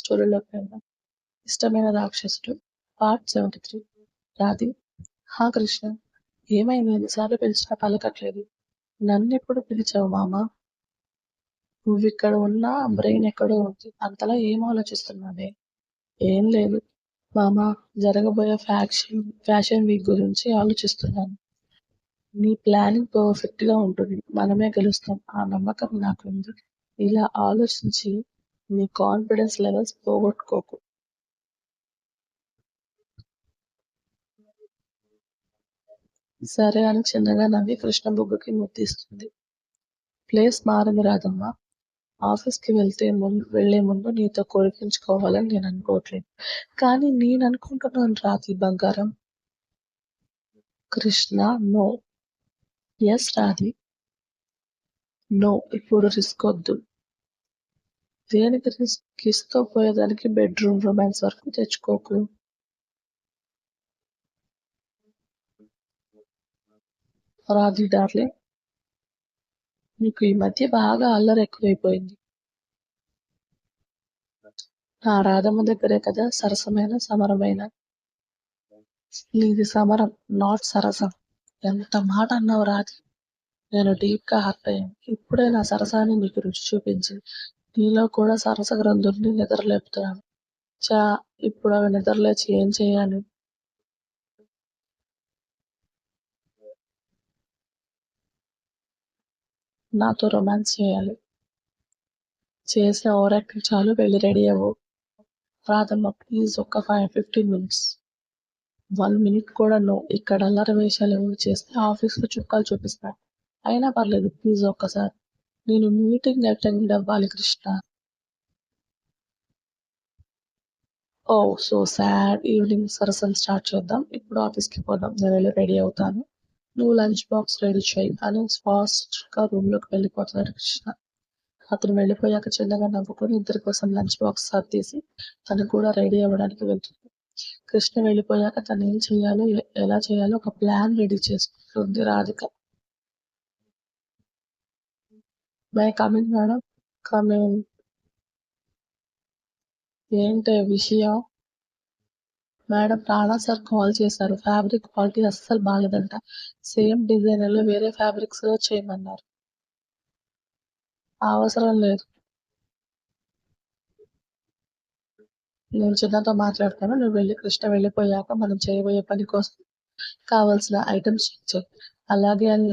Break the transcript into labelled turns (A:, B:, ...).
A: స్టోరీలోకి వెళ్దాం. ఇష్టమైన రాక్షసుడు పార్ట్ 73. రాధి: హా కృష్ణ, ఏమైంది? ఎన్నిసార్లు పిలిచినా పలకట్లేదు. నన్నెప్పుడు పిలిచావు మామా? నువ్విక్కడ ఉన్నా బ్రెయిన్ ఎక్కడో ఉంది. అంతలా ఏం ఆలోచిస్తున్నావే? ఏం లేదు మామా, జరగబోయే ఫ్యాషన్ వీక్ గురించి ఆలోచిస్తున్నాను. నీ ప్లానింగ్ పర్ఫెక్ట్ గా ఉంటుంది. మనమే గెలుస్తాం. ఆ నమ్మకం నాకుంది. ఇలా ఆలోచించి నీ కాన్ఫిడెన్స్ లెవెల్స్ పోగొట్టుకోకు. సరే అని చిన్నగా నవ్వి కృష్ణ బుగ్గకి ముద్దిస్తుంది. ప్లేస్ మారింది రాదమ్మా. ఆఫీస్కి వెళ్లే ముందు నీతో కోరికించుకోవాలని నేను అనుకోవట్లేదు. కానీ నేను అనుకుంటున్నాను రాధి బంగారం. Krishna: no. Yes Radhi. No, ఇప్పుడు రిస్క్ వద్దు. దేనికి రిస్క్? కిస్ తో పోయేదానికి బెడ్రూమ్ రొమాన్స్ వరకు తెచ్చుకోకు. రాధి డార్లింగ్, నీకు ఈ మధ్య బాగా అల్లరి ఎక్కువైపోయింది. నా రాధమ్మ దగ్గరే కదా సరసమైన సమరమైన. నీది సమరం, నాట్ సరసం. ఎంత మాట అన్నావు రాధి. నేను డీప్ గా హర్ట్ అయ్యాను. ఇప్పుడే నా సరసాన్ని నీకు రుచి చూపించి నీలో కూడా సరస గ్రంథుల్ని నిద్రలేపుతున్నాను. చా, ఇప్పుడు అవి నిద్రలేచి ఏం చేయాలి? నాతో రొమాన్స్ చేయాలి. చేసిన ఓవర్ యాక్టింగ్ చాలు, వెళ్ళి రెడీ అవ్వు. రాధమ్మ ప్లీజ్, ఒక్క 15 మినిట్స్. 1 మినిట్ కూడా నో. ఇక్కడ అల్లరి వేషాలు ఎవరు చేస్తే ఆఫీస్లో చుక్కాలు చూపిస్తాను. అయినా పర్లేదు, ప్లీజ్ ఒక్కసారి. నేను మీటింగ్ అటెండ్ అవ్వాలి కృష్ణ. ఓ సో సాడ్. ఈవినింగ్ సరసలు స్టార్ట్ చేద్దాం. ఇప్పుడు ఆఫీస్కి పోదాం. నేను వెళ్ళి రెడీ అవుతాను. నువ్వు లంచ్ బాక్స్ రెడీ చేయి అని ఫాస్ట్ గా రూమ్ లోకి వెళ్ళిపోతున్నాడు కృష్ణ. అతను వెళ్ళిపోయాక చిన్నగా నవ్వుకొని ఇద్దరి కోసం లంచ్ బాక్స్ సర్దేసి తను కూడా రెడీ అవ్వడానికి వెళ్తుంది. కృష్ణ వెళ్ళిపోయాక తను ఏం చేయాలో ఎలా చేయాలో ఒక ప్లాన్ రెడీ చేసుకుంటుంది Radhika. My coming madam? Coming. ఏంటి విషయం? మేడం, రాణా సార్ కాల్ చేశారు. ఫ్యాబ్రిక్ క్వాలిటీ అస్సలు బాలేదంట. సేమ్ డిజైనర్ లో వేరే ఫ్యాబ్రిక్స్ లో చేయమన్నారు. అవసరం లేదు, నేను చిన్నతో మాట్లాడతాను. నువ్వు వెళ్ళి కృష్ణ వెళ్ళిపోయాక మనం చేయబోయే పని కోసం కావాల్సిన ఐటమ్స్ చెక్ చేయి. అలాగే అని